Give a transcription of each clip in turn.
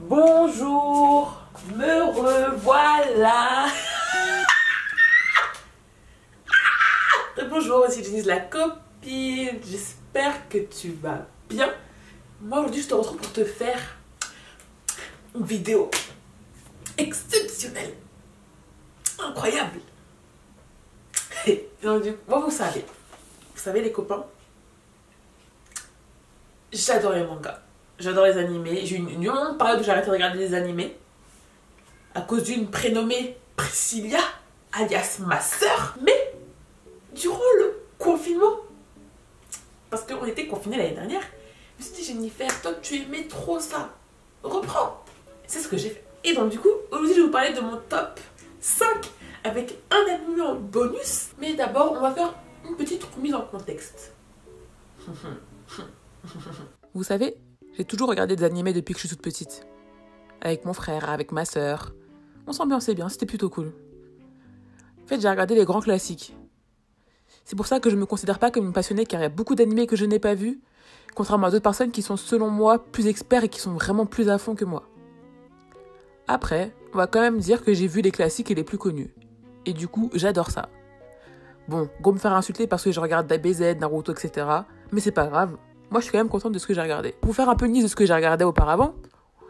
Bonjour, me revoilà. Bonjour, ici Denise la copine. J'espère que tu vas bien. Moi aujourd'hui je te retrouve pour te faire une vidéo exceptionnelle, incroyable. Et donc, moi vous savez les copains, j'adore les mangas. J'adore les animés. J'ai eu une longue période où j'ai arrêté de regarder des animés à cause d'une prénommée Priscilla, alias ma sœur. Mais durant le confinement, parce qu'on était confinés l'année dernière, je me suis dit, Jennifer, toi tu aimais trop ça, reprends. C'est ce que j'ai fait. Et donc du coup, aujourd'hui je vais vous parler de mon top 5 avec un animé en bonus. Mais d'abord, on va faire une petite remise en contexte. Vous savez, j'ai toujours regardé des animés depuis que je suis toute petite. Avec mon frère, avec ma sœur. On s'ambiançait bien, c'était plutôt cool. En fait, j'ai regardé les grands classiques. C'est pour ça que je ne me considère pas comme une passionnée, car il y a beaucoup d'animés que je n'ai pas vus, contrairement à d'autres personnes qui sont, selon moi, plus experts et qui sont vraiment plus à fond que moi. Après, on va quand même dire que j'ai vu les classiques et les plus connus. Et du coup, j'adore ça. Bon, go me faire insulter parce que je regarde DBZ, Naruto, etc. Mais c'est pas grave. Moi, je suis quand même contente de ce que j'ai regardé. Pour faire un peu une liste de ce que j'ai regardé auparavant,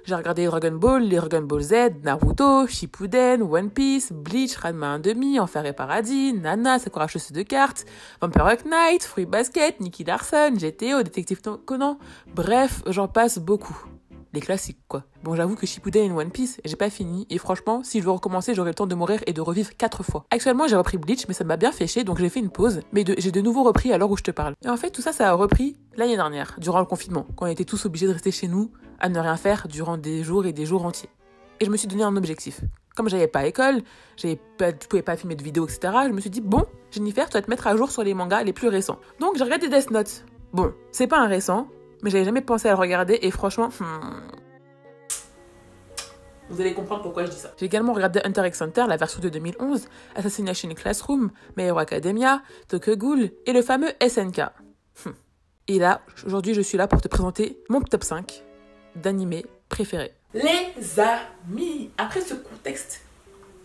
j'ai regardé Dragon Ball, les Dragon Ball Z, Naruto, Shippuden, One Piece, Bleach, Ranma 1/2, Enfer et Paradis, Nana, Sakura Chaussée de cartes, Vampire Knight, Fruit Basket, Nicky Larson, GTO, Détective Conan. Bref, j'en passe beaucoup. Les classiques, quoi. Bon, j'avoue que Shippuden et One Piece, j'ai pas fini. Et franchement, si je veux recommencer, j'aurai le temps de mourir et de revivre 4 fois. Actuellement, j'ai repris Bleach, mais ça m'a bien fait chier, donc j'ai fait une pause. Mais j'ai de nouveau repris à l'heure où je te parle. Et en fait, tout ça, ça a repris l'année dernière, durant le confinement, quand on était tous obligés de rester chez nous, à ne rien faire durant des jours et des jours entiers. Et je me suis donné un objectif. Comme j'avais pas école, je pouvais pas filmer de vidéos, etc., je me suis dit, bon, Jennifer, tu vas te mettre à jour sur les mangas les plus récents. Donc, j'ai regardé Death Note. Bon, c'est pas un récent, mais j'avais jamais pensé à le regarder, et franchement, Vous allez comprendre pourquoi je dis ça. J'ai également regardé Hunter x Hunter, la version de 2011, Assassination Classroom, My Hero Academia, Tokyo Ghoul et le fameux SNK. Et là, aujourd'hui, je suis là pour te présenter mon top 5 d'animés préférés. Les amis, après ce contexte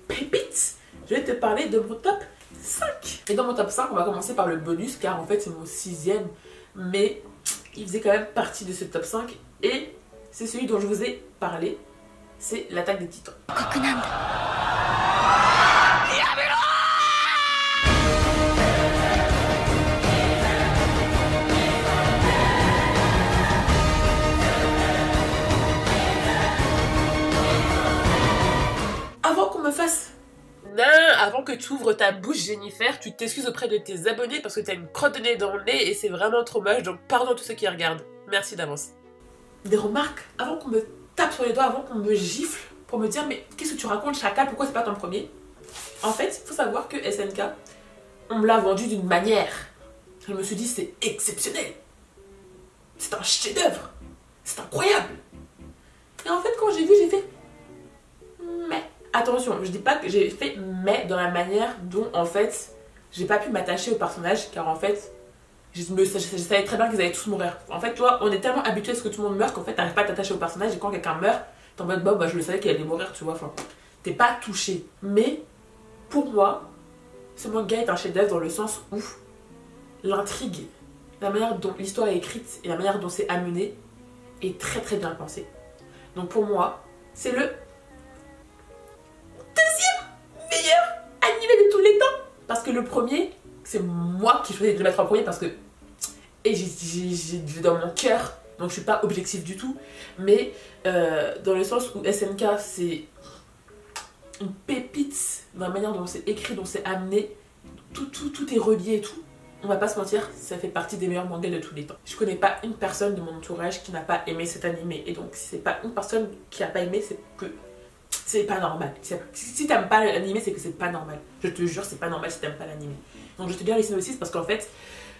pépite, je vais te parler de mon top 5. Et dans mon top 5, on va commencer par le bonus, car en fait c'est mon 6e, mais il faisait quand même partie de ce top 5, et c'est celui dont je vous ai parlé, c'est l'attaque des titans. Avant qu'on me fasse... Non, avant que tu ouvres ta bouche, Jennifer, tu t'excuses auprès de tes abonnés parce que t'as une crotte de nez dans le nez et c'est vraiment trop moche, donc pardon à tous ceux qui regardent. Merci d'avance. Des remarques avant qu'on me tape sur les doigts, avant qu'on me gifle pour me dire mais qu'est-ce que tu racontes, chacal, pourquoi c'est pas ton premier? En fait, il faut savoir que SNK, on me l'a vendu d'une manière. Je me suis dit c'est exceptionnel. C'est un chef-d'œuvre. C'est incroyable. Et en fait, quand j'ai vu, j'ai fait mais attention, je dis pas que j'ai fait mais dans la manière dont en fait j'ai pas pu m'attacher au personnage, car en fait je savais très bien qu'ils allaient tous mourir. En fait, toi, on est tellement habitué à ce que tout le monde meurt qu'en fait t'arrives pas à t'attacher au personnage, et quand quelqu'un meurt, t'es en mode bah je le savais qu'il allait mourir, tu vois, enfin t'es pas touché. Mais pour moi, ce manga est un chef-d'œuvre dans le sens où l'intrigue, la manière dont l'histoire est écrite et la manière dont c'est amené est très très bien pensée. Donc pour moi, c'est le meilleur animé de tous les temps, parce que le premier, c'est moi qui choisis de le mettre en premier parce que et j'ai dans mon cœur, donc je suis pas objective du tout, mais dans le sens où SNK c'est une pépite dans la manière dont c'est écrit, dont c'est amené, tout est relié et tout. On va pas se mentir, ça fait partie des meilleurs mangas de tous les temps. Je connais pas une personne de mon entourage qui n'a pas aimé cet animé, et donc si c'est pas une personne qui a pas aimé, c'est que c'est pas normal. Si t'aimes pas l'animé, c'est que c'est pas normal. Je te jure, c'est pas normal si t'aimes pas l'animé. Donc je te dis les synopsis parce qu'en fait,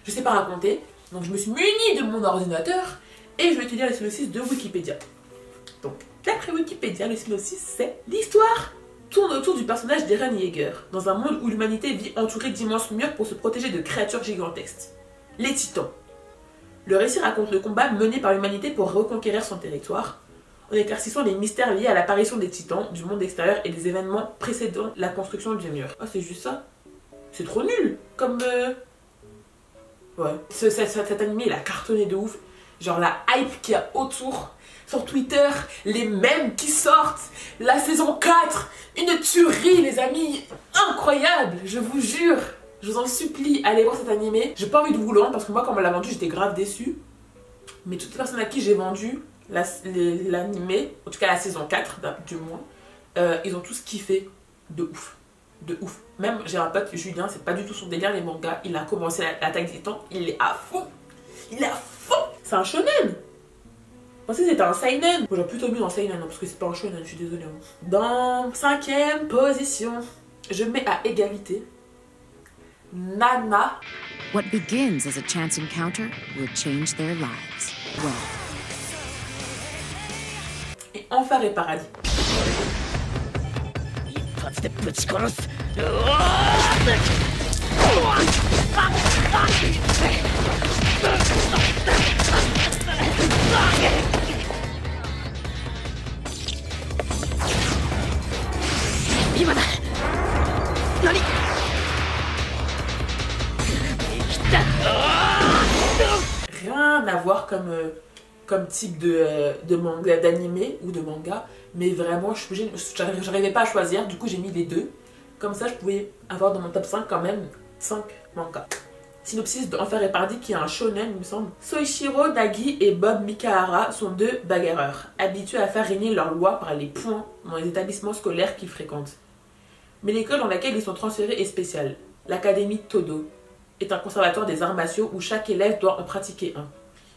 je sais pas raconter. Donc je me suis munie de mon ordinateur et je vais te dire les synopsis de Wikipédia. Donc, d'après Wikipédia, le synopsis, c'est l'histoire tourne autour du personnage d'Eren Yeager, dans un monde où l'humanité vit entourée d'immenses murs pour se protéger de créatures gigantesques. Les Titans. Le récit raconte le combat mené par l'humanité pour reconquérir son territoire. en éclaircissant les mystères liés à l'apparition des titans, du monde extérieur et des événements précédant la construction du mur. Oh, c'est juste ça. C'est trop nul. Comme... Ouais. Cet animé, il a cartonné de ouf. Genre la hype qu'il y a autour. Sur Twitter, les mèmes qui sortent. La saison 4. Une tuerie, les amis. Incroyable, je vous jure. Je vous en supplie, allez voir cet animé. J'ai pas envie de vous le vendre parce que moi, quand on me l'a vendu, j'étais grave déçue. Mais toutes les personnes à qui j'ai vendu l'animé, en tout cas la saison 4, du moins, ils ont tous kiffé de ouf. De ouf. Même, j'ai un pote, Julien, c'est pas du tout son délire, les mangas. Il a commencé l'attaque des titans, il est à fond. Il est à fond. C'est un shonen. Je pensais que c'était un seinen. J'aurais plutôt mis en seinen, parce que c'est pas un shonen, je suis désolée. Dans 5e position, je mets à égalité Nana. What begins as a chance encounter will change their lives. Well. Et Enfer et Paradis. Rien à voir comme type de manga, d'animé ou de manga, mais vraiment j'arrivais pas à choisir, du coup j'ai mis les deux. Comme ça je pouvais avoir dans mon top 5 quand même 5 mangas. Synopsis de Enfer et Paradis qui est un shonen il me semble. Soichiro Nagi et Bob Mikahara sont deux bagarreurs, habitués à faire régner leur loi par les points dans les établissements scolaires qu'ils fréquentent. Mais l'école dans laquelle ils sont transférés est spéciale. L'Académie Todo est un conservatoire des arts martiaux où chaque élève doit en pratiquer un.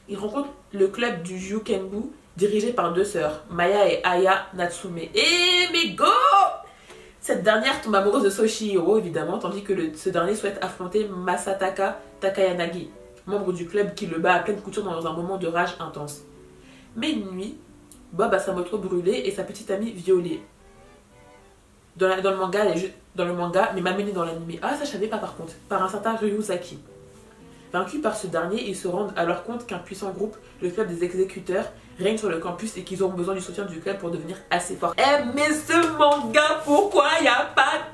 Ils rencontrent le club du Jukenbu dirigé par deux sœurs, Maya et Aya Natsume. Et mais go! Cette dernière tombe amoureuse de Soichiro évidemment, tandis que ce dernier souhaite affronter Masataka Takayanagi, membre du club qui le bat à pleine couture dans un moment de rage intense. Mais une nuit, Bob a sa moto brûlée et sa petite amie violée. Dans le manga, mais malmenée dans l'anime. Ah, ça je savais pas par contre. Par un certain Ryuzaki. Vaincus par ce dernier, ils se rendent alors compte qu'un puissant groupe, le club des exécuteurs, règne sur le campus et qu'ils auront besoin du soutien du club pour devenir assez forts. Eh mais ce manga, pourquoi y a pas...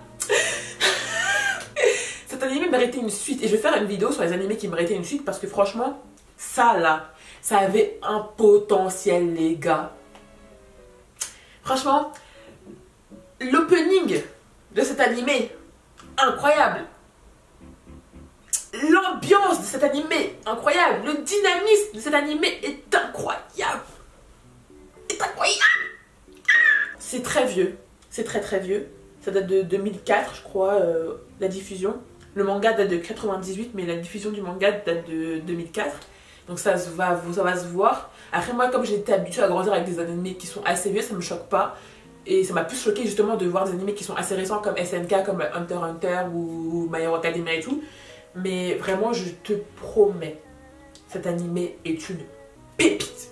Cet animé méritait une suite. Et je vais faire une vidéo sur les animés qui méritaient une suite parce que franchement, ça là, ça avait un potentiel les gars. Franchement, l'opening de cet animé, incroyable. L'ambiance de cet animé, incroyable. Le dynamisme de cet animé est incroyable. C'est très vieux. C'est très très vieux. Ça date de 2004, je crois, la diffusion. Le manga date de 98, mais la diffusion du manga date de 2004. Donc ça va se voir. Après moi, comme j'ai été habituée à grandir avec des animés qui sont assez vieux, ça me choque pas. Et ça m'a plus choqué justement de voir des animés qui sont assez récents comme SNK, comme Hunter x Hunter ou My Hero Academia et tout. Mais vraiment, je te promets, cet animé est une pépite.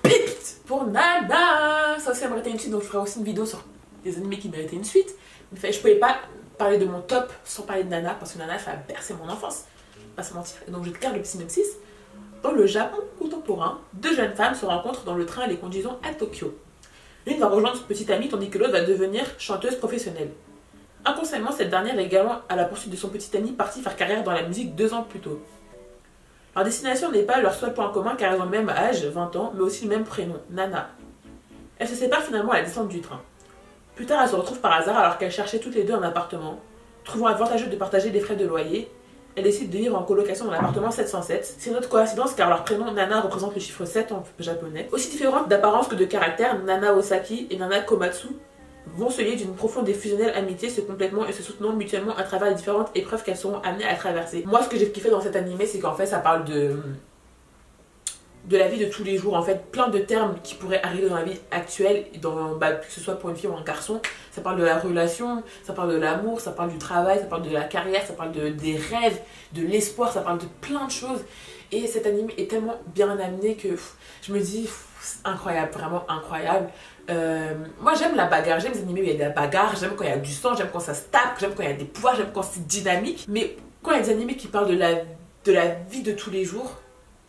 Pépite. Pour Nana, ça aussi, ça méritait une suite, donc je ferai aussi une vidéo sur des animés qui méritaient une suite. Mais je pouvais pas parler de mon top sans parler de Nana, parce que Nana, ça a bercé mon enfance. Pas se mentir. Et donc je te garde le synopsis. Dans le Japon contemporain, deux jeunes femmes se rencontrent dans le train les conduisant à Tokyo. L'une va rejoindre son petite amie, tandis que l'autre va devenir chanteuse professionnelle. Inconsciemment, cette dernière est également à la poursuite de son petit ami parti faire carrière dans la musique 2 ans plus tôt. Leur destination n'est pas leur seul point commun car elles ont le même âge, 20 ans, mais aussi le même prénom, Nana. Elles se séparent finalement à la descente du train. Plus tard, elles se retrouvent par hasard alors qu'elles cherchaient toutes les deux un appartement. Trouvant avantageux de partager les frais de loyer, elles décident de vivre en colocation dans l'appartement 707. C'est une autre coïncidence car leur prénom Nana représente le chiffre 7 en japonais. Aussi différentes d'apparence que de caractère, Nana Osaki et Nana Komatsu vont se lier d'une profonde et fusionnelle amitié, se complétant et se soutenant mutuellement à travers les différentes épreuves qu'elles seront amenées à traverser. Moi, ce que j'ai kiffé dans cet animé, c'est qu'en fait, ça parle de la vie de tous les jours, en fait, plein de termes qui pourraient arriver dans la vie actuelle, que ce soit pour une fille ou un garçon. Ça parle de la relation, ça parle de l'amour, ça parle du travail, ça parle de la carrière, ça parle des rêves, de l'espoir, ça parle de plein de choses. Et cet animé est tellement bien amené que je me dis, c'est incroyable, vraiment incroyable. Moi j'aime la bagarre, j'aime les animés où il y a de la bagarre, j'aime quand il y a du sang, j'aime quand ça se tape, j'aime quand il y a des pouvoirs, j'aime quand c'est dynamique. Mais quand il y a des animés qui parlent de la vie de tous les jours,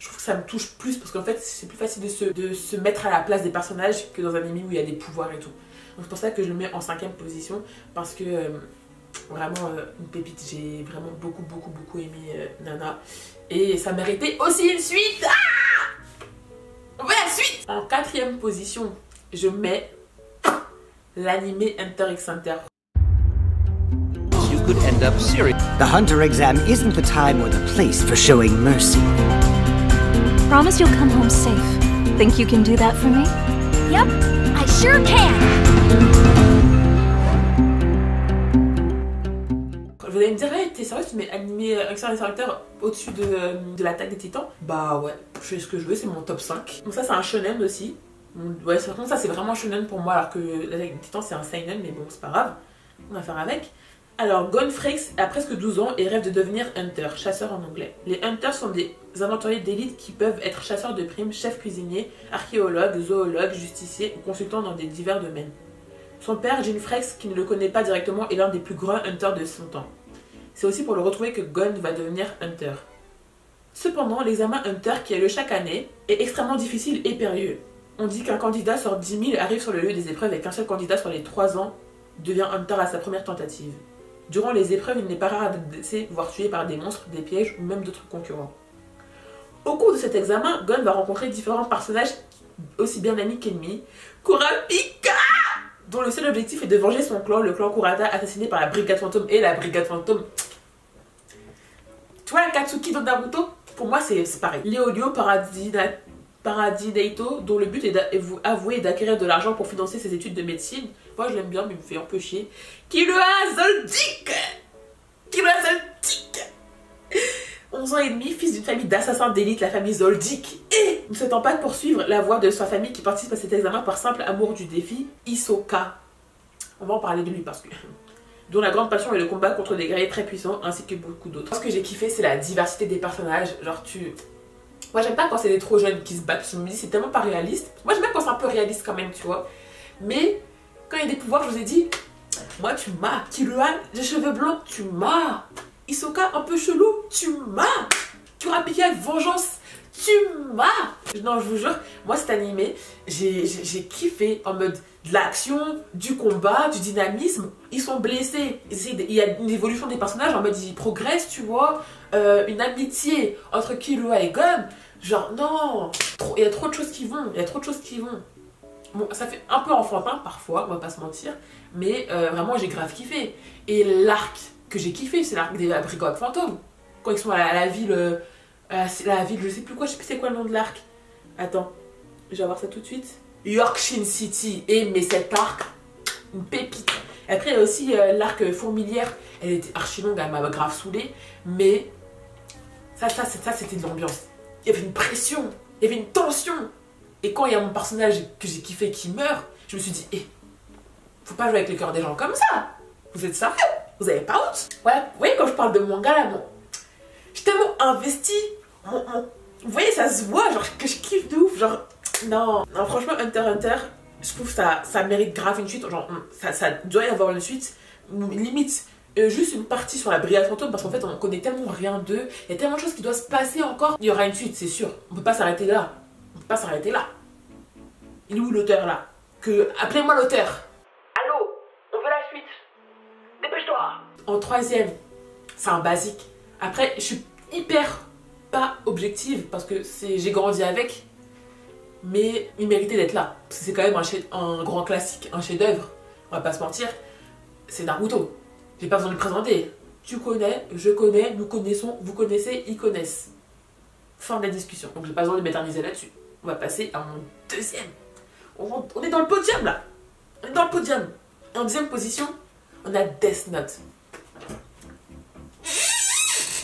Je trouve que ça me touche plus parce qu'en fait c'est plus facile de se mettre à la place des personnages que dans un anime où il y a des pouvoirs et tout. Donc c'est pour ça que je le mets en 5e position parce que vraiment une pépite. J'ai vraiment beaucoup aimé Nana et ça méritait aussi une suite. On veut la suite. En 4e position, je mets l'anime Hunter x Hunter. You could end up serious. The Hunter exam isn't the time or the place for showing mercy. Promise you'll come home safe. Think you can do that for me? Yep, I sure can! Vous allez me dire, hey, t'es sérieux, tu mets animé Hunter x Hunter au-dessus de l'attaque des titans? Bah ouais, je fais ce que je veux, c'est mon top 5. Donc ça c'est un shonen aussi. Ouais, par contre ça c'est vraiment shonen pour moi alors que l'attaque des titans c'est un seinen, mais bon c'est pas grave, on va faire avec. Alors Gon Frex a presque 12 ans et rêve de devenir hunter, chasseur en anglais. Les hunters sont des aventuriers d'élite qui peuvent être chasseurs de primes, chefs cuisiniers, archéologues, zoologues, justiciers ou consultants dans des divers domaines. Son père, Jin Frex, qui ne le connaît pas directement, est l'un des plus grands hunters de son temps. C'est aussi pour le retrouver que Gon va devenir hunter. Cependant, l'examen hunter qui a lieu chaque année est extrêmement difficile et périlleux. On dit qu'un candidat sur 10 000 arrive sur le lieu des épreuves et qu'un seul candidat sur les 3 ans devient hunter à sa première tentative. Durant les épreuves, il n'est pas rare d'être blessé, voire tué par des monstres, des pièges ou même d'autres concurrents. Au cours de cet examen, Gon va rencontrer différents personnages aussi bien amis qu'ennemis. Kurapika, dont le seul objectif est de venger son clan, le clan Kurata, assassiné par la Brigade Fantôme. Et la Brigade Fantôme... Tu vois la Katsuki dans Naruto? Pour moi, c'est pareil. Leolio Paradinaito, dont le but est avoué d'acquérir de l'argent pour financer ses études de médecine. Moi je l'aime bien mais il me fait un peu chier. Killua Zoldyck, 11 ans et demi, fils d'une famille d'assassins d'élite, la famille Zoldyck. Et ne souhaitant pas poursuivre la voie de sa famille qui participe à cet examen par simple amour du défi, Hisoka. On va en parler de lui parce que... dont la grande passion est le combat contre des guerriers très puissants ainsi que beaucoup d'autres. Ce que j'ai kiffé c'est la diversité des personnages. Genre moi j'aime pas quand c'est des trop jeunes qui se battent, je me dis c'est tellement pas réaliste. Moi j'aime bien quand c'est un peu réaliste quand même, tu vois. Mais quand il y a des pouvoirs, je vous ai dit, moi tu m'as. Killua, des cheveux blancs, tu m'as. Hisoka un peu chelou, tu m'as. Kurapika, vengeance, tu m'as. Non, je vous jure, moi cet animé, j'ai kiffé en mode de l'action, du combat, du dynamisme. Ils sont blessés. Il y a une évolution des personnages en mode ils progressent, tu vois. Une amitié entre Killua et Gon. Genre, non, il y a trop de choses qui vont. Bon, ça fait un peu enfantin parfois, on va pas se mentir. Mais vraiment, j'ai grave kiffé. Et l'arc que j'ai kiffé, c'est l'arc des Brigades Fantômes. Quand ils sont à la ville... la ville, je sais plus quoi, je sais plus c'est quoi le nom de l'arc. Attends, je vais voir ça tout de suite. Yorkshire City. Et mais cet arc, une pépite. Et après, il y a aussi l'arc Fourmilière. Elle était archi longue, elle m'a grave saoulée. Mais ça c'était de l'ambiance. Il y avait une pression, il y avait une tension. Et quand il y a mon personnage que j'ai kiffé qui meurt, je me suis dit, faut pas jouer avec le cœur des gens comme ça. Vous êtes sérieux? Vous avez pas honte? Ouais, vous voyez quand je parle de manga là, bon, j'ai tellement investi. Vous voyez, ça se voit, genre que je kiffe de ouf. Genre, non, franchement, Hunter x Hunter, je trouve que ça mérite grave une suite. Genre, ça doit y avoir une suite. Limite, juste une partie sur la Brigade Fantôme parce qu'en fait, on connaît tellement rien d'eux. Il y a tellement de choses qui doivent se passer encore. Il y aura une suite, c'est sûr. On peut pas s'arrêter là. Il est où l'auteur là? Appelez-moi l'auteur. Allô, on veut la suite. Dépêche-toi. En 3e, c'est un basique. Après, je suis hyper pas objective parce que j'ai grandi avec, mais il méritait d'être là. Parce que c'est quand même un grand classique, un chef-d'œuvre. On va pas se mentir. C'est Naruto. J'ai pas besoin de le présenter. Tu connais, je connais, nous connaissons, vous connaissez, ils connaissent. Fin de la discussion. Donc j'ai pas besoin de m'éterniser là-dessus. On va passer à mon 2e. On est dans le podium là. En 2e position, on a Death Note.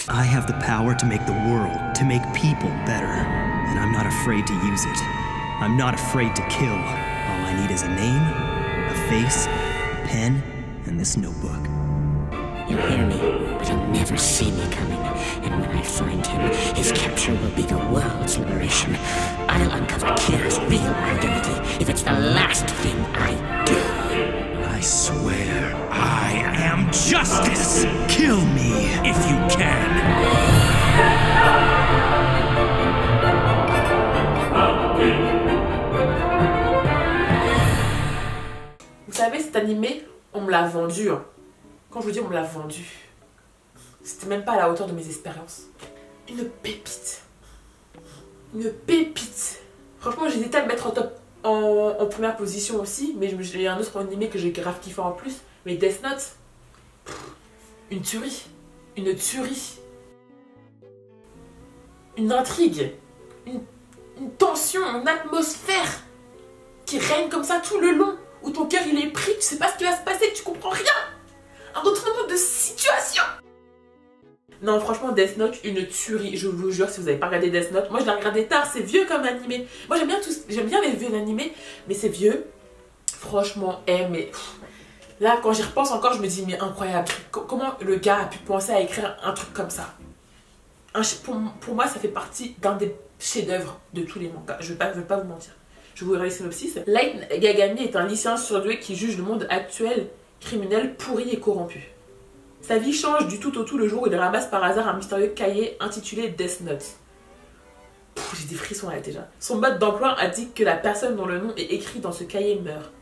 I have the power to make the world, to make people better. And I'm not afraid to use it. I'm not afraid to kill. All I need is a name, a face, a pen, and this notebook. You'll hear me, but you'll never see me coming. And when I find him, his capture will be the world's liberation. I'll uncover Kira's real identity if it's the last thing I do. I swear, I am justice! Kill me if you can! savez, cet animé, on me l'a vendu. Hein. Quand je vous dis on me l'a vendu, c'était même pas à la hauteur de mes espérances. Une pépite. Une pépite. Franchement, j'hésitais à le mettre en première position aussi, mais j'ai un autre animé que j'ai grave kiffé en plus. Mais Death Note, une tuerie. Une tuerie. Une intrigue. Une tension, une atmosphère qui règne comme ça tout le long. Où ton cœur il est pris, tu sais pas ce qui va se passer, tu comprends rien. Un retournement de situation. Non, franchement, Death Note, une tuerie. Je vous jure, si vous n'avez pas regardé Death Note, moi je l'ai regardé tard, c'est vieux comme animé. Moi j'aime bien les vieux animés, mais c'est vieux. Franchement, mais là, quand j'y repense encore, je me dis, mais incroyable. Comment le gars a pu penser à écrire un truc comme ça? Pour moi, ça fait partie d'un des chefs-d'œuvre de tous les mangas. Je vais pas vous mentir. Je vous regarder le synopsis. Light Yagami est un lycéen surdoué qui juge le monde actuel criminel pourri et corrompu. Sa vie change du tout au tout le jour où il ramasse par hasard un mystérieux cahier intitulé Death Note. J'ai des frissons là déjà. Son mode d'emploi indique que la personne dont le nom est écrit dans ce cahier meurt.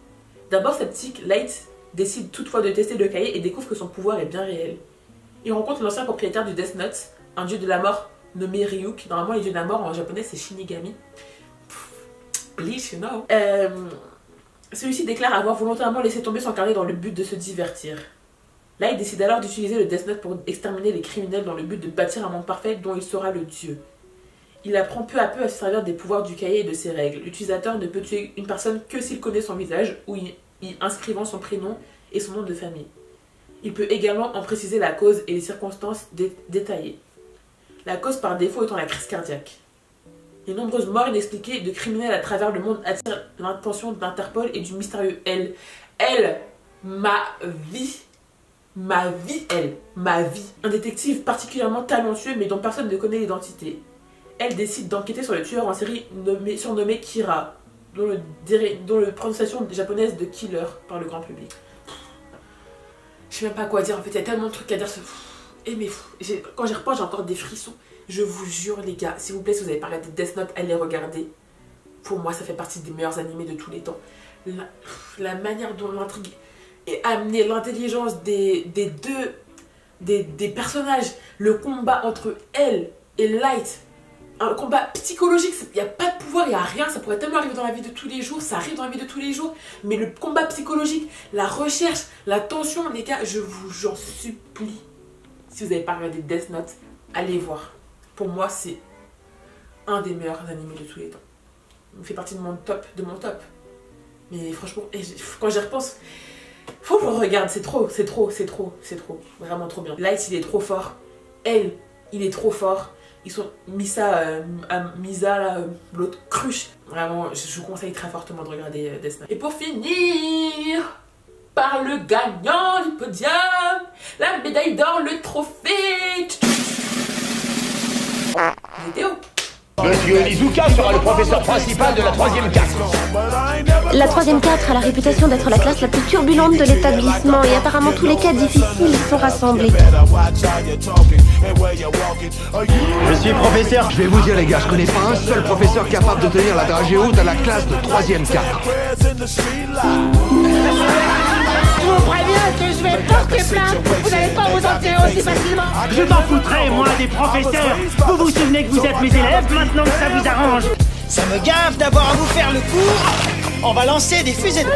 D'abord sceptique, Light décide toutefois de tester le cahier et découvre que son pouvoir est bien réel. Il rencontre l'ancien propriétaire du Death Note, un dieu de la mort nommé Ryuk. Normalement, les dieux de la mort en japonais c'est Shinigami. Bleach, you know. Celui-ci déclare avoir volontairement laissé tomber son carnet dans le but de se divertir. Là, il décide alors d'utiliser le Death Note pour exterminer les criminels dans le but de bâtir un monde parfait dont il sera le dieu. Il apprend peu à peu à se servir des pouvoirs du cahier et de ses règles. L'utilisateur ne peut tuer une personne que s'il connaît son visage ou y inscrivant son prénom et son nom de famille. Il peut également en préciser la cause et les circonstances détaillées. La cause par défaut étant la crise cardiaque. Les nombreuses morts inexpliquées de criminels à travers le monde attirent l'attention d'Interpol et du mystérieux L. L, ma vie. Ma vie. Un détective particulièrement talentueux mais dont personne ne connaît l'identité. Elle décide d'enquêter sur le tueur en série surnommé Kira, dont le prononciation japonaise de killer par le grand public. Je sais même pas quoi dire en fait, il y a tellement de trucs à dire. Mais quand j'y repense, j'ai encore des frissons. Je vous jure les gars, s'il vous plaît, si vous avez pas regardé Death Note, allez regarder. Pour moi, ça fait partie des meilleurs animés de tous les temps. La manière dont l'intrigue est amenée, l'intelligence des personnages, le combat entre elle et Light, un combat psychologique, il n'y a pas de pouvoir, il n'y a rien, ça pourrait tellement arriver dans la vie de tous les jours, ça arrive dans la vie de tous les jours, mais le combat psychologique, la recherche, la tension, les gars, je vous en supplie, si vous n'avez pas regardé Death Note, allez voir. Pour moi, c'est un des meilleurs animés de tous les temps. Il fait partie de mon top, Mais franchement, quand j'y repense, faut que je le regarde, c'est trop. Vraiment trop bien. Light, il est trop fort. Elle, il est trop fort. Ils sont Misa, l'autre cruche. Vraiment, je vous conseille très fortement de regarder Death Note. Et pour finir, par le gagnant du podium, la médaille d'or, le trophée. Météo. Monsieur Onizuka sera le professeur principal de la 3e 4. La 3e 4 a la réputation d'être la classe la plus turbulente de l'établissement et apparemment tous les cas difficiles sont rassemblés. Je suis professeur. Je vais vous dire les gars, je connais pas un seul professeur capable de tenir la dragée haute à la classe de 3e 4. Je vous préviens que je vais porter plainte. Vous n'allez pas vous en tirer aussi facilement. Je m'en foutrais, moi, des professeurs. Vous vous souvenez que vous êtes mes élèves, maintenant que ça vous arrange. Ça me gave d'avoir à vous faire le cours. On va lancer des fusées de...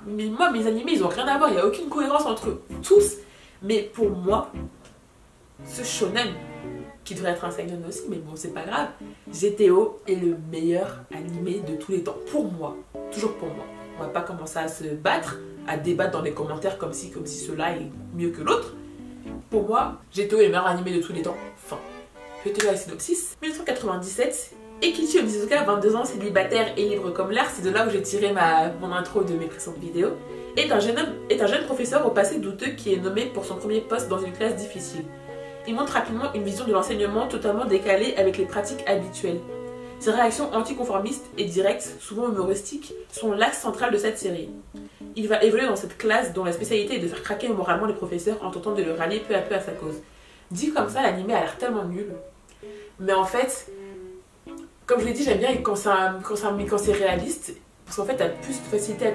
Mais moi, mes animés, ils ont rien à voir. Il n'y a aucune cohérence entre eux tous. Mais pour moi, ce shonen, qui devrait être un seinen aussi, mais bon, c'est pas grave, GTO est le meilleur animé de tous les temps. Pour moi. Toujours pour moi. On va pas commencer à se battre, à débattre dans les commentaires comme si cela est mieux que l'autre. Pour moi, GTO est le meilleur animé de tous les temps. Fin. Je vais te lire la synopsis. 1997. Eikichi Onizuka, 22 ans, célibataire et libre comme l'air, c'est de là où j'ai tiré mon intro de mes précédentes vidéos, est un jeune professeur au passé douteux qui est nommé pour son premier poste dans une classe difficile. Il montre rapidement une vision de l'enseignement totalement décalée avec les pratiques habituelles. Ses réactions anticonformistes et directes, souvent humoristiques, sont l'axe central de cette série. il va évoluer dans cette classe dont la spécialité est de faire craquer moralement les professeurs en tentant de le rallier peu à peu à sa cause. Dit comme ça, l'anime a l'air tellement nul. Mais en fait, comme je l'ai dit, j'aime bien quand c'est réaliste. Parce qu'en fait, t'as plus de facilité à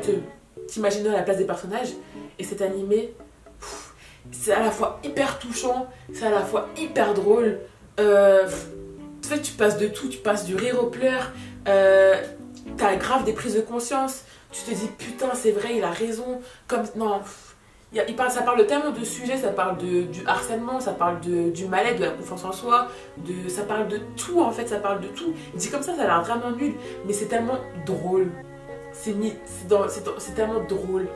t'imaginer à la place des personnages. Et cet animé, c'est à la fois hyper touchant, c'est à la fois hyper drôle. En fait, tu passes de tout, tu passes du rire aux pleurs. T'as grave des prises de conscience. Tu te dis putain, c'est vrai, il a raison. Comme non, ça parle de tellement de sujets, ça parle du harcèlement, ça parle du mal-être, de la confiance en soi, ça parle de tout en fait, ça parle de tout. Dit comme ça a l'air vraiment nul, mais c'est tellement drôle. C'est tellement drôle.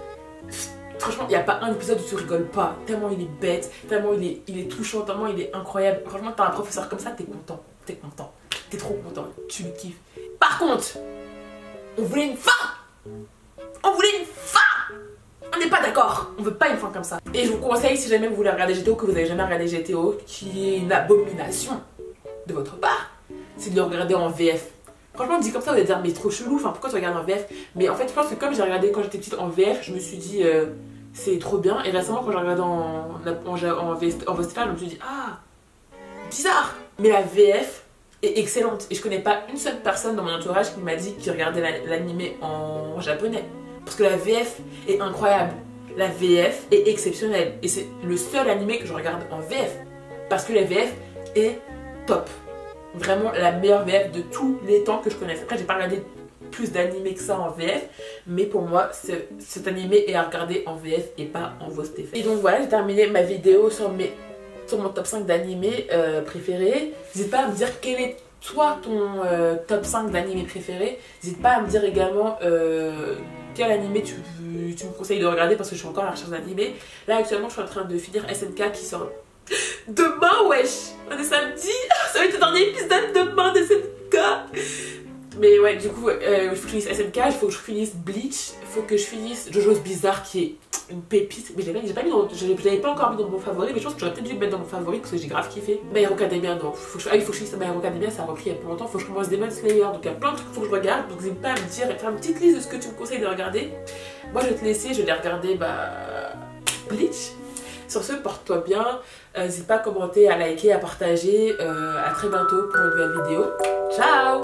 Franchement, il n'y a pas un épisode où tu rigoles pas. Tellement il est bête, tellement il est touchant, tellement il est incroyable. Franchement, t'as un professeur comme ça, t'es content. T'es content. T'es trop content. Tu le kiffes. Par contre, on voulait une fin. On voulait une fin. On n'est pas d'accord. On veut pas une fin comme ça. Et je vous conseille, si jamais vous voulez regarder GTO, que vous n'avez jamais regardé GTO, qui est une abomination de votre part, c'est de le regarder en VF. Franchement, dit comme ça, vous allez dire, mais trop chelou, enfin pourquoi tu regardes en VF? Mais en fait, je pense que comme j'ai regardé quand j'étais petite en VF, je me suis dit, c'est trop bien. Et récemment, quand j'ai regardé en VSTFR, je me suis dit, ah, bizarre. Mais la VF est excellente. Et je connais pas une seule personne dans mon entourage qui m'a dit qu'il regardait l'animé en japonais. Parce que la VF est incroyable. La VF est exceptionnelle. Et c'est le seul animé que je regarde en VF. Parce que la VF est top. Vraiment la meilleure VF de tous les temps que je connaisse. Après, j'ai pas regardé plus d'animés que ça en VF. Mais pour moi, cet animé est à regarder en VF et pas en voix Stéphane. Et donc voilà, j'ai terminé ma vidéo sur mon top 5 d'animés préférés. N'hésite pas à me dire quel est toi ton top 5 d'animés préférés. N'hésite pas à me dire également quel animé tu me conseilles de regarder parce que je suis encore à la recherche d'animés. Là actuellement je suis en train de finir SNK qui sort demain, wesh. On est samedi, ça va être le dernier épisode demain de SNK. Mais ouais, du coup, il faut que je finisse SNK, il faut que je finisse Bleach, il faut que je finisse JoJo's Bizarre qui est une pépite. Mais je l'avais pas encore mis dans mon favori, mais je pense que j'aurais peut-être dû le mettre dans mon favori parce que j'ai grave kiffé. My Hero Academia, non, il faut que je finisse My Hero Academia, ça a repris il y a plus longtemps, il faut que je commence Demon Slayer, donc il y a plein de trucs qu'il faut que je regarde. Donc n'hésite pas à me dire et faire une petite liste de ce que tu me conseilles de regarder. Moi je vais te laisser, je vais regarder Bleach. Sur ce, porte-toi bien, n'hésite pas à commenter, à liker, à partager. À très bientôt pour une nouvelle vidéo. Ciao!